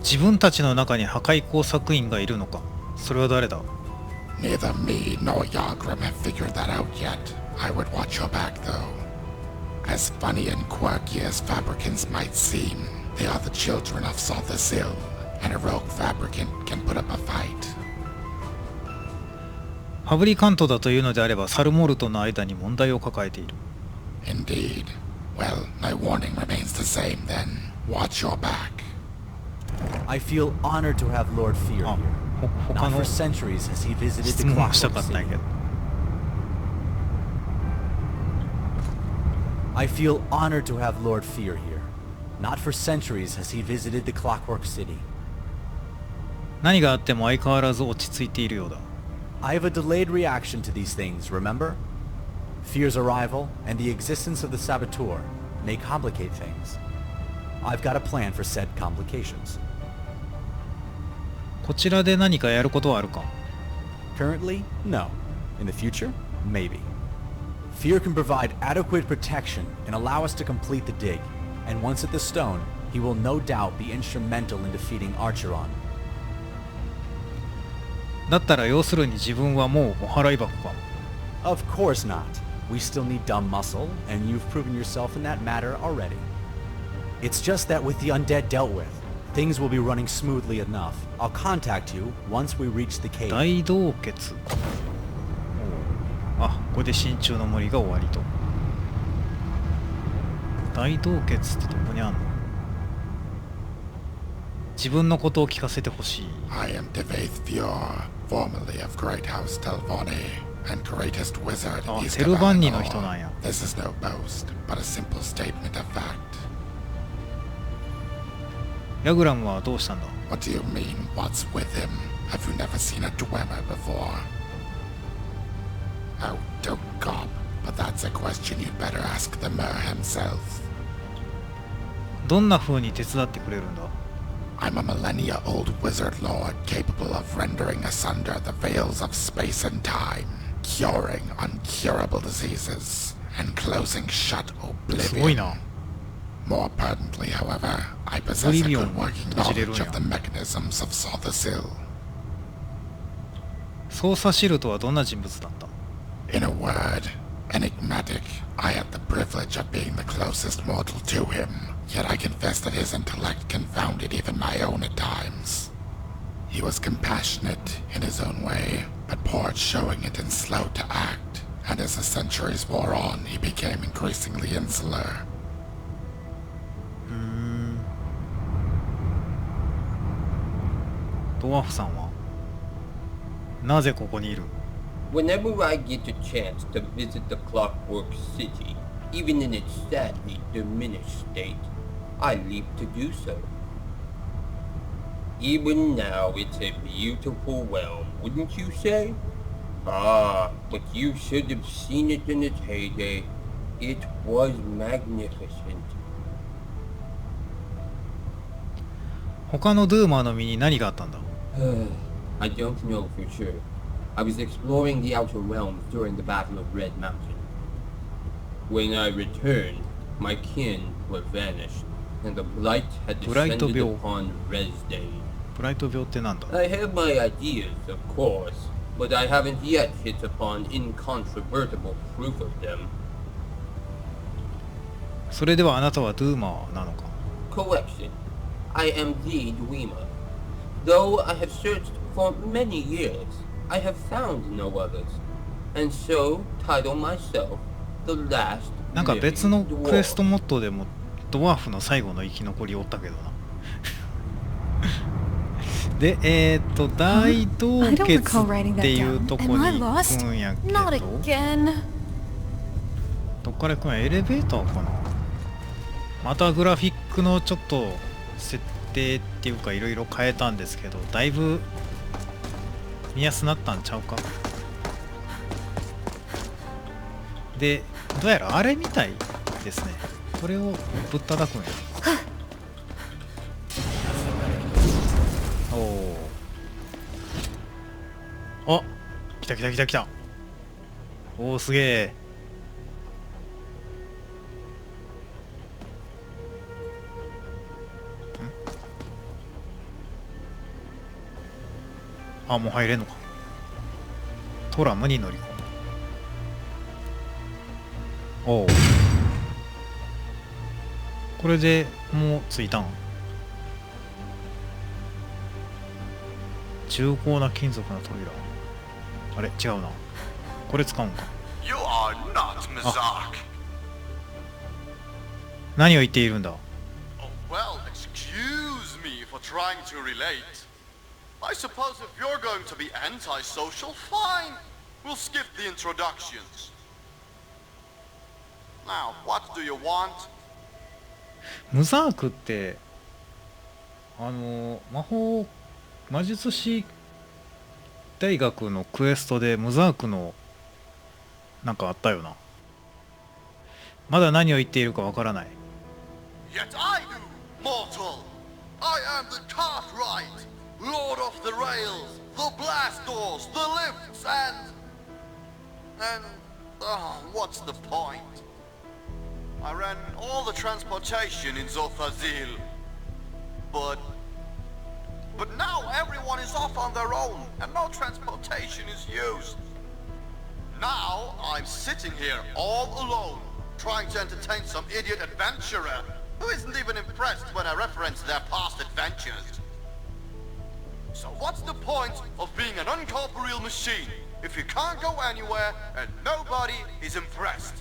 自分たちの中に破壊工作員がいるのか。それは誰だ。 Neither me nor Yargrim have figured that out yet. I would watch your back, though. As funny and quirky as fabricants might seem, they are the children of Sothersill, and a rogue fabricant can put up a fight. ファブリカントだというのであればサルモルトの間に問題を抱えている。 Indeed. Well, my warning remains the same then. Watch your back. I feel honored to have Lord Fear here. Not for centuries has he visited the Clockwork City. I feel honored to have Lord Fear here. Not for centuries has he visited the Clockwork City. 何があっても相変わらず落ち着いているようだ。 I have a delayed reaction to these things, remember? Fear's arrival and the existence of the Saboteur may complicate things. I've got a plan for said complications. こちらで何かやることはあるか。 Currently, no. In the future, maybe. Fear can provide adequate protection and allow us to complete the dig. And once at the stone, he will no doubt be instrumental in defeating Archeron. だったら要するに自分はもうお払い箱か。 Of course not. We still need dumb muscle, and you've proven yourself in that matter already. It's just that with the undead dealt with, things will be running smoothly enough. I'll contact you once we reach the cave. 大洞穴。あ、ここで真鍮の森が終わりと。大洞穴ってどこにあんの。自分のことを聞かせてほしい。 I am Devaith Fior, formerly of Great House Telvani, and greatest wizard east of Alanor. This is no boast, but a simple statement of fact. ヤグラムはどうしたんだ。 What do you mean, what's with him? Have you never seen a Dwemer before? Oh, don't gawp, but that's a question you'd better ask the Mer himself. どんな風に手伝ってくれるんだ。 I'm a millennia-old wizard lord capable of rendering asunder the veils of space and time, curing uncurable diseases, and closing shut oblivion. More pertinently, however, I possess a good working knowledge of the mechanisms of Sothersill. 操作シルトはどんな人物だった。 In a word, enigmatic. I had the privilege of being the closest mortal to him, yet I confess that his intellect confounded even my own at times. He was compassionate in his own way, but poor at showing it and slow to act, and as the centuries wore on, he became increasingly insular. ドワーフさんはなぜここにいる。 Whenever I get a chance to visit the Clockwork City, even in its sadly diminished state, I leap to do so. Even now, it's a beautiful realm, wouldn't you say? Ah, but you should have seen it in its heyday. It was magnificent. 他のドゥーマーの身に何があったんだ。 I don't know for sure. I was exploring the Outer Realms during the Battle of Red Mountain. When I returned, my kin were vanished, and the blight had descended upon Resday. ブライト病ってなんだ。 I have my ideas, of course, but I haven't yet hit upon incontrovertible proof of them. それではあなたはドゥーマーなのか。 Correction. I am the Dwemer. Though I have searched for many years, I have found no others, and so title myself the last なんか living 別のクエスト dwarf. モッドでもドワーフの最後の生き残りおったけどな。で、大洞穴っていうとこに行くんやけど、 Not again. どっから行くんや。エレベーターかな。またグラフィックのちょっと設定っていうかいろいろ変えたんですけど、だいぶ見やすなったんちゃうか。で、どうやらあれみたいですね。これをぶったたくんや。おお、来た来た来た来た。おお、すげえ。あ、もう入れんのか。トラムに乗り込む。おう、これでもう着いたん。重厚な金属の扉。あれ違うな、これ使うんか。 You are not Mizark. 何を言っているんだ。 Oh, well, excuse me for trying to relate. I suppose if you're going to be antisocial, fine. We'll skip the introductions. Now, what do you want? ムザークって魔術師大学のクエストでムザークのなんかあったよな。まだ何を言っているかわからない。 Yet I do, mortal. I am the Cartwright, Lord of the Rails, the Blast Doors, the Lifts, what's the point? I ran all the transportation in Zothazil, but now everyone is off on their own, and no transportation is used. Now I'm sitting here all alone, trying to entertain some idiot adventurer who isn't even impressed when I reference their past adventures. So what's the point of being an uncorporeal machine if you can't go anywhere and nobody is impressed?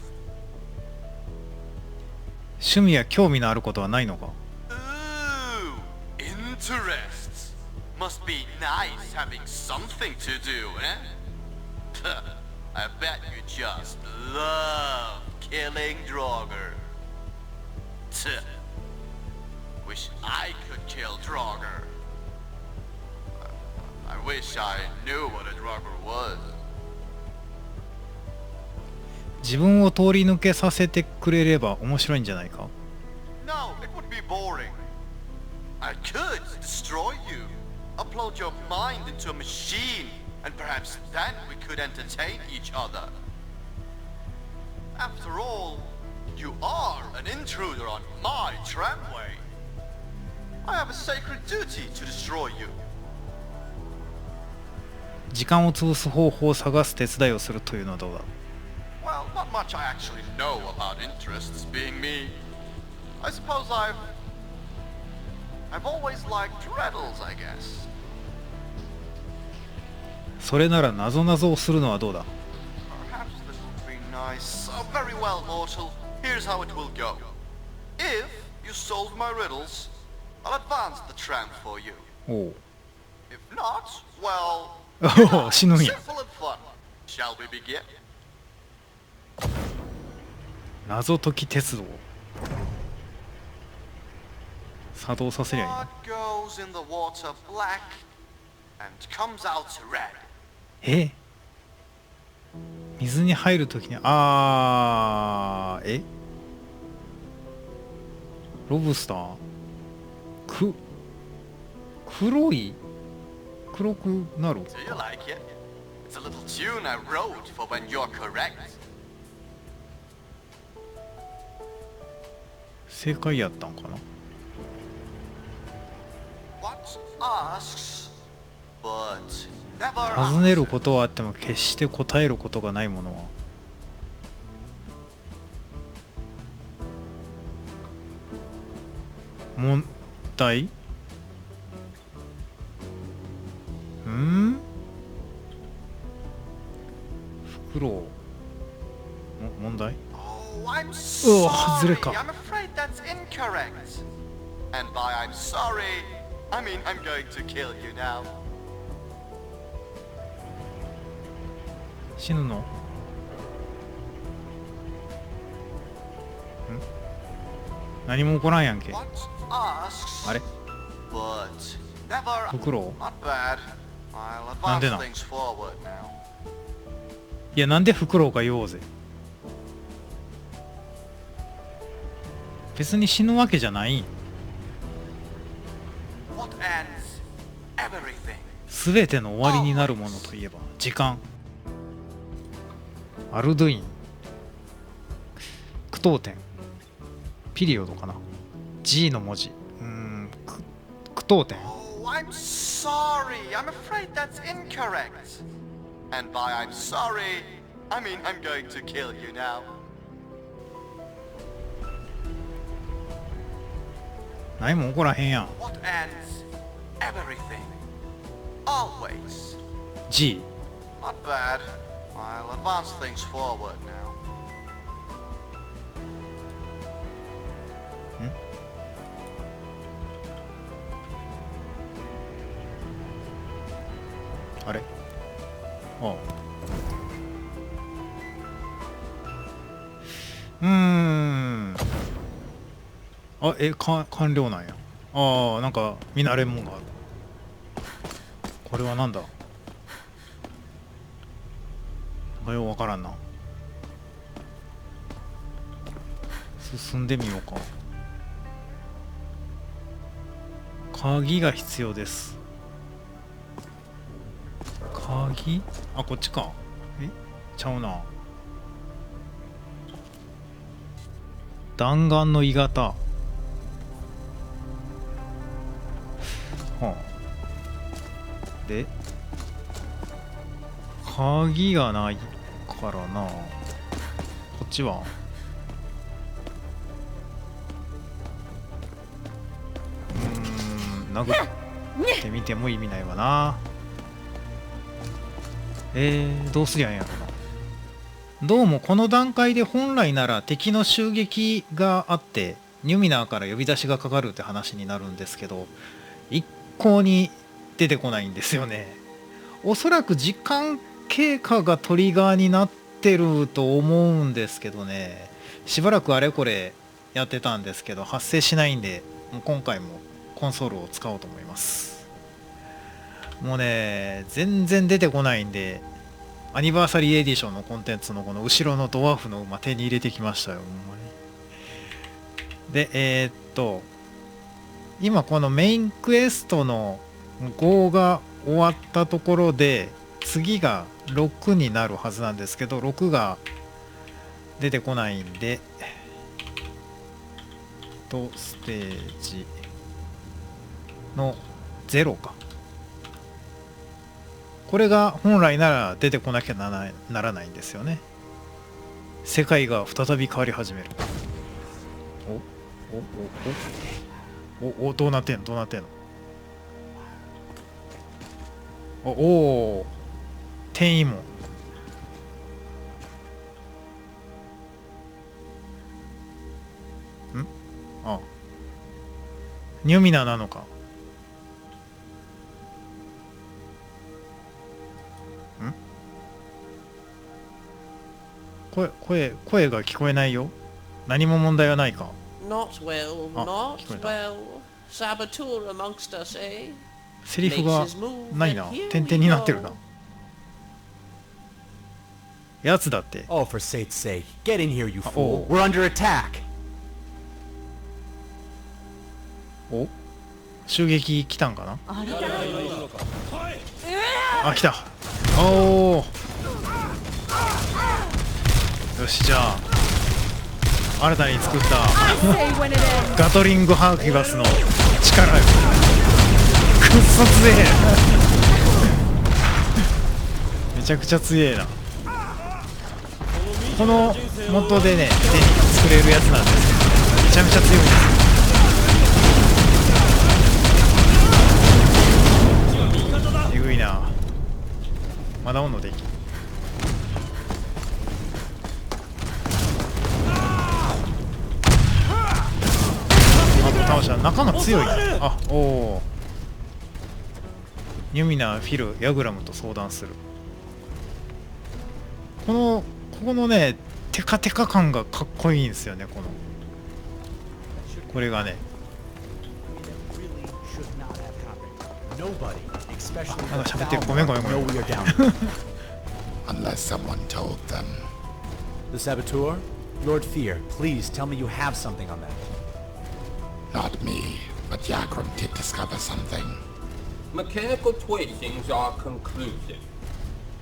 趣味や興味のあることはないのか。 Ooh, interests. Must be nice having something to do, eh? I bet you just love killing Draugr. Wish I could kill Draugr. I wish I knew what a Draugr was. 自分を通り抜けさせてくれれば面白いんじゃないか。 No, it would be boring. I could destroy you, upload your mind into a machine, and perhaps then we could entertain each other. After all, you are an intruder on my tramway. I have a sacred duty to destroy you. 時間を潰す方法を探す手伝いをするというのはどうだ。 Well, not much I actually know about interests being me. I suppose I've always liked riddles, I guess. それなら謎々をするのはどうだ。 Perhaps this would be nice. Oh, very well, mortal. Here's how it will go. If you solve my riddles, I'll advance the tram for you. おう If not, well, おう死ぬんや。 simple and fun. Shall we begin? 謎解き鉄道作動させりゃいいな。 What goes in the water black and comes out red? え、水に入るときにロブスター黒くなる。 Do you like it? It's a little tune I wrote for when you're correct. 正解やったんかな。 What asks, but never 尋ねる answers. ことはあっても決して答えることがないものは。問題？フクロウ。問題？ Oh, I'm Oh, sorry. 外れか。 I'm afraid that's incorrect. And by I'm sorry, I mean I'm going to kill you now. 死ぬの？何も起こらんやんけ。 What asks, あれ？ but never. フクロウ？ Not bad. I'll なんで advance なん？ things forward now. いや、なんでフクロウか言おうぜ。別に死ぬわけじゃないん。 What ends everything? すべての終わりになるものといえば時間。アルドゥイン、句読点、ピリオドかな。G の文字。句読点。 Oh, Oh, I'm sorry. I'm afraid that's incorrect. And by I'm sorry, I mean I'm going to kill you now. 何も起こらへんやん。 What ends? Everything. Always. G。 Not bad. I'll advance things forward now. あれああ完了なんや。ああ、なんか見慣れんもんがある。これはなんだ。なんかようわからんな。進んでみようか。鍵が必要です。鍵？あ、こっちか。ちゃうな。弾丸の鋳型。はあ。で、鍵がないからな。こっちは殴ってみても意味ないわな。どうすりゃいいんやろな。どうもこの段階で本来なら敵の襲撃があってニュミナーから呼び出しがかかるって話になるんですけど、一向に出てこないんですよね。おそらく時間経過がトリガーになってると思うんですけどね。しばらくあれこれやってたんですけど発生しないんで、もう今回もコンソールを使おうと思います。もうね、全然出てこないんで、アニバーサリーエディションのコンテンツのこの後ろのドワーフの馬手に入れてきましたよ、ほんまに。で、今このメインクエストの5が終わったところで、次が6になるはずなんですけど、6が出てこないんで、ステージの0か。これが本来なら出てこなきゃならないんですよね。世界が再び変わり始める。どうなってんのどうなってんの。お転移門。あ、ニュミナなのか。声が聞こえないよ。何も問題はないか。 Not well, not well. Saboteur amongst us, eh? セリフがないな。点々になってるな。やつだって。 Oh, for Sate's sake. Get in here, you fool. We're under attack. お、襲撃来たんかな。あ、来た。おお。よし、じゃあ新たに作ったガトリングハーキバスの力よ。くっそ強え。めちゃくちゃ強えな。この元でね、手に作れるやつなんですけど、めちゃめちゃ強いんですよ。えぐいな。まだおんのでき。倒した。中が強いな。あ、おお。ニュミナー、フィル、ヤグラムと相談する。ここのね、テカテカ感がかっこいいんですよね。これがね。なんか喋ってる。ごめん。Unless someone told them. The saboteur? Lord Fear, please tell me you have something on that. Not me, but Yagram did discover something. Mechanical tracings are conclusive.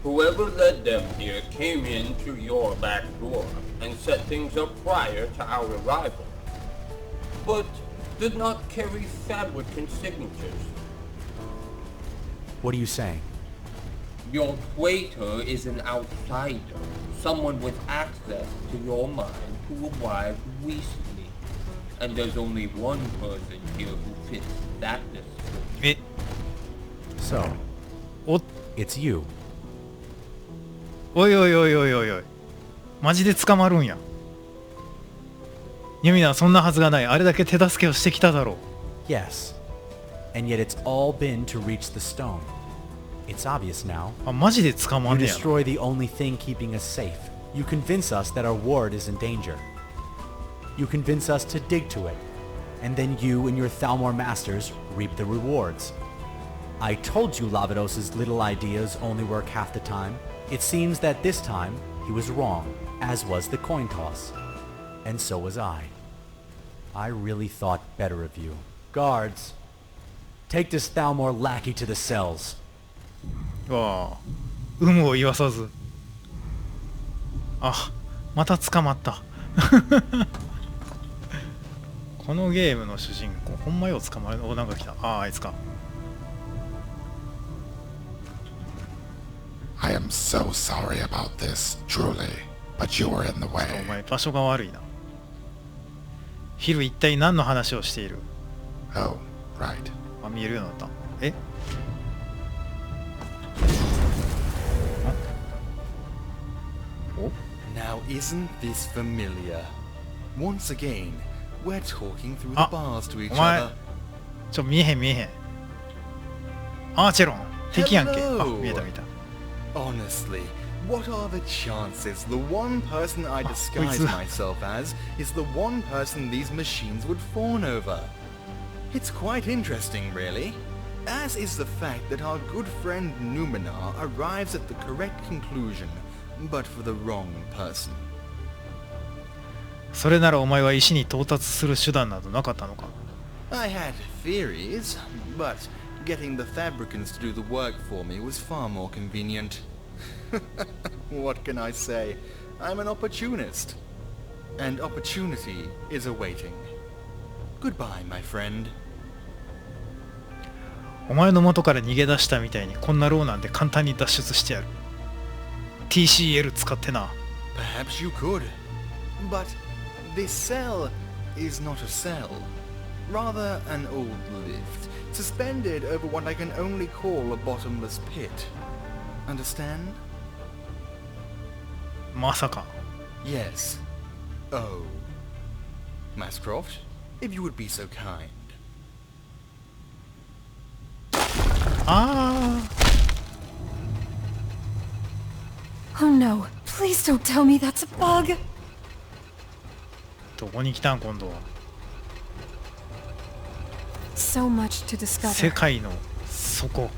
Whoever led them here came in through your back door and set things up prior to our arrival, but did not carry fabricant signatures. What are you saying? Your traitor is an outsider, someone with access to your mind who arrived recently. And there's only one person here who fits that description. So, お it's you. おいおいおいおいおいおい、マジで捕まるんや。ユミナはそんなはずがない。あれだけ手助けをしてきただろう。 Yes. And yet it's all been to reach the stone. It's obvious now. あ、マジで捕ま You んねやな。 destroy the only thing keeping us safe. You convince us that our ward is in danger. You convince us to dig to it. And then you and your Thalmor masters reap the rewards. I told you Lavados's little ideas only work half the time. It seems that this time he was wrong, as was the coin toss. And so was I. I really thought better of you. Guards, take this Thalmor lackey to the cells. わあ、有無を言わさず。あ、また捕まった。このゲームの主人公、ほんまよ捕まる。お、なんか来た。ああ、あいつか。I am so sorry about this, truly, but you were in the お way. 前場所が悪いな。ヒル一体何の話をしている？ Oh, right. あ、見えるようになった。え？ Now isn't this familiar? Once again, we're talking through the あ、 bars to each お前 other. 見えへん見えへん。アーチェロン敵やんけ。あ、 Hello. 見えた見えた。 Honestly, what are the chances the one person I disguise wait. myself as is the one person these machines would fawn over? It's quite interesting, really. As is the fact that our good friend Numenor arrives at the correct conclusion, but for the wrong person. それならお前は石に到達する手段などなかったのか。 I had theories, but getting the fabricants to do the work for me was far more convenient. What can I say? I'm an opportunist. And opportunity is awaiting. Goodbye, my friend. お前の元から逃げ出したみたいにこんなローなんで簡単に脱出してやる。TCL 使ってな。 Perhaps you could. But this cell is not a cell. Rather an old lift, suspended over what I can only call a bottomless pit. Understand? まさか。 Yes. Oh. Mascroft, if you would be so kind. ああ。 Oh no, please don't tell me that's a bug. どこに来たん今度は。 So much to 世 discover. 界の底。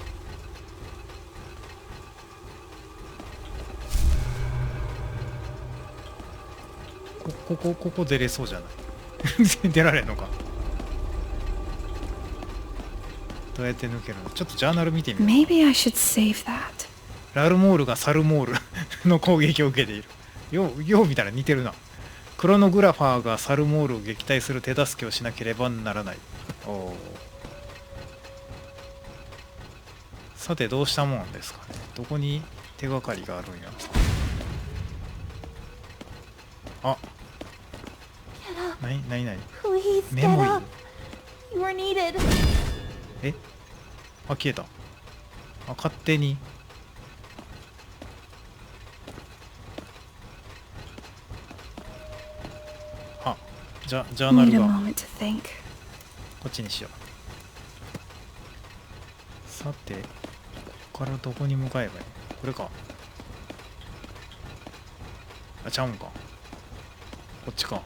ここ出れそうじゃない出られんのか。どうやって抜けるの？ちょっとジャーナル見てみよう。 Maybe I should save that. ラルモールがサルモールの攻撃を受けている。よう見たら似てるな。クロノグラファーがサルモールを撃退する手助けをしなければならない。おー、さてどうしたもんですかね。どこに手がかりがあるんや。あ、なに Please get Memory. up. You are needed. え、あ、消えた。あ、勝手に。あ、ジャーナ Need ル a が moment to think. こっちにしよう。さて、ここからどこに向かえばいい？これか。あ、ちゃうんか。こっちか。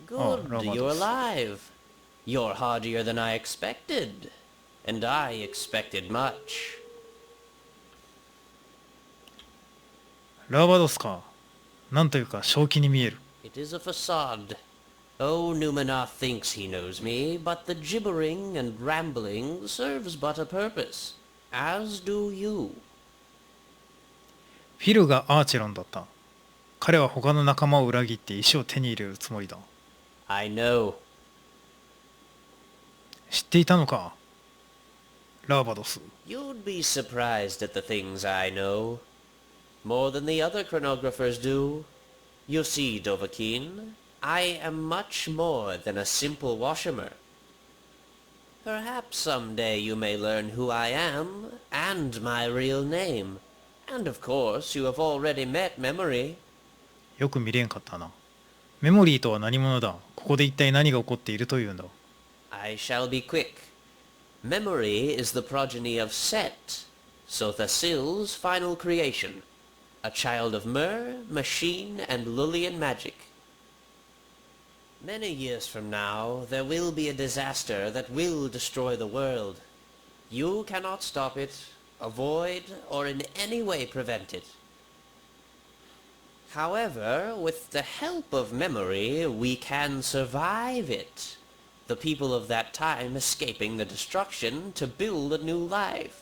Good, Robots. you're alive. You're hardier than I expected. And I expected much. ラーバドスか。なんというか正気に見える。 It is a facade. Oh, Numenor thinks he knows me, but the gibbering and rambling serves but a purpose. As do you. フィルがアーチェロンだった。彼は他の仲間を裏切って石を手に入れるつもりだ。 I know. 知っていたのか、ラーバドス。 You'd be surprised at the things I know. More than the other chronographers do. You see, Dovahkiin, I am much more than a simple washerman. Perhaps someday you may learn who I am, and my real name. And of course, you have already met Memory. よく見れんかったな。メモリーとは何者だ。ここで一体何が起こっているというんだ。 I shall be quick. Memory is the progeny of Set, Sothasil's final creation, a child of Myr, machine, and Lullian magic. Many years from now, there will be a disaster that will destroy the world. You cannot stop it, avoid, or in any way prevent it. However, with the help of Memory, we can survive it. The people of that time escaping the destruction to build a new life,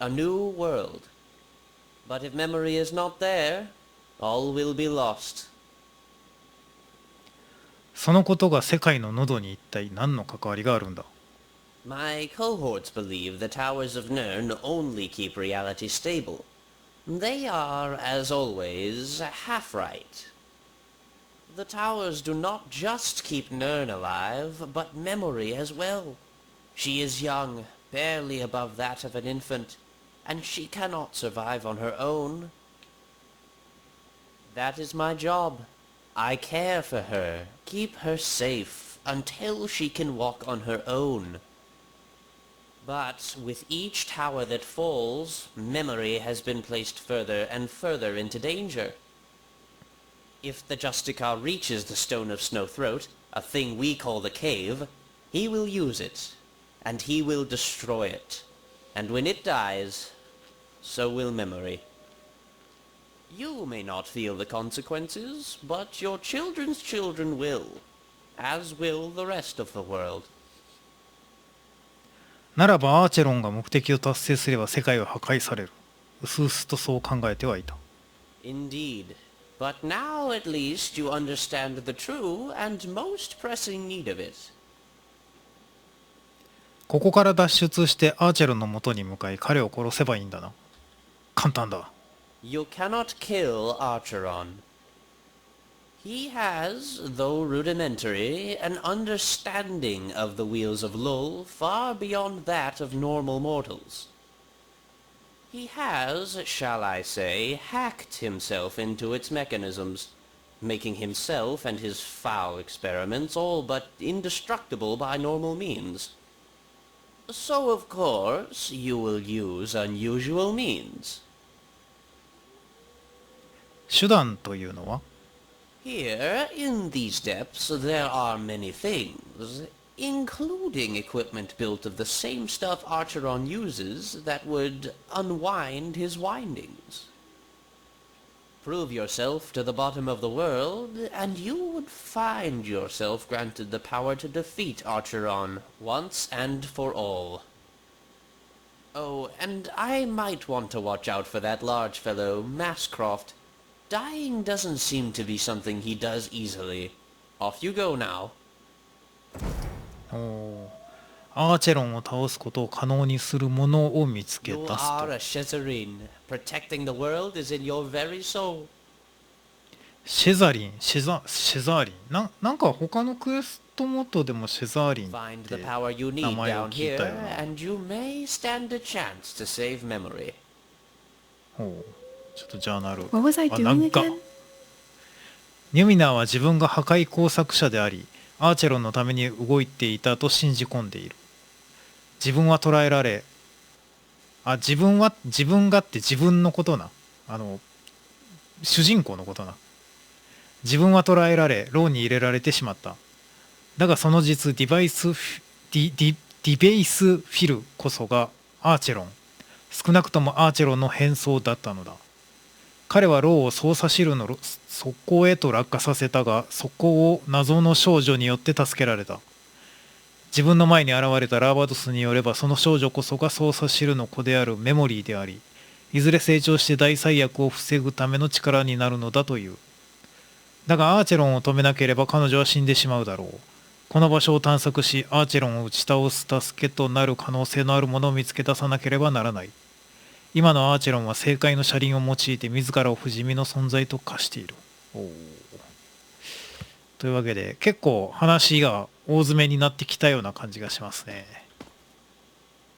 a new world. But if Memory is not there, all will be lost. そのことが世界の喉に一体何の関わりがあるんだ。 My cohorts believe the towers of Nirn only keep reality stable. They are, as always, half right. The towers do not just keep Nirn alive, but Memory as well. She is young, barely above that of an infant, and she cannot survive on her own. That is my job. I care for her, keep her safe, until she can walk on her own. But with each tower that falls, Memory has been placed further and further into danger. If the Justicar reaches the Stone of Snowthroat, a thing we call the cave, he will use it, and he will destroy it. And when it dies, so will Memory. You may not feel the consequences, but your children's children will, as will the rest of the world. ならばアーチェロンが目的を達成すれば世界は破壊される。うすうすとそう考えてはいた。 Indeed. But now at least you understand the true and most pressing need of it. ここから脱出してアーチェロンの元に向かい彼を殺せばいいんだな。簡単だ。 You cannot kill Archeron. He has, though rudimentary, an understanding of the wheels of Lull far beyond that of normal mortals. He has, shall I say, hacked himself into its mechanisms, making himself and his foul experiments all but indestructible by normal means. So, of course, you will use unusual means. 手段というのは Here, in these depths, there are many things, including equipment built of the same stuff Archeron uses that would unwind his windings. Prove yourself to the bottom of the world, and you would find yourself granted the power to defeat Archeron once and for all. Oh, and I might want to watch out for that large fellow, Mascroft. Dying doesn't seem to be something he does easily. Off you go now. アーチェロンを倒すことを可能にするものを見つけ You 出す are と。 a Shezarene. Protecting the world is in your very soul. シェザリン、シェザーリン。なんか他のクエストモッドでもシェザーリンっ Find て the power you 名 need 前を down 聞いた here, よな。 and you may stand a chance to save memory. ほう。ちょっとジャーナル。 What was I な doing んか again? ニュミナーは自分が破壊工作者であり、アーチェロンのために動いていたと信じ込んでいる。自分は捕らえられ、自分がって自分のことな。主人公のことな。自分は捕らえられ、牢に入れられてしまった。だがその実、デベイスフィルこそがアーチェロン。少なくともアーチェロンの変装だったのだ。彼は牢を操作シルの側溝へと落下させたが、そこを謎の少女によって助けられた。自分の前に現れたラーバドスによれば、その少女こそが操作シルの子であるメモリーであり、いずれ成長して大災厄を防ぐための力になるのだという。だがアーチェロンを止めなければ彼女は死んでしまうだろう。この場所を探索し、アーチェロンを打ち倒す助けとなる可能性のあるものを見つけ出さなければならない。今のアーチェロンは正解の車輪を用いて自らを不死身の存在と化している。というわけで結構話が大詰めになってきたような感じがしますね。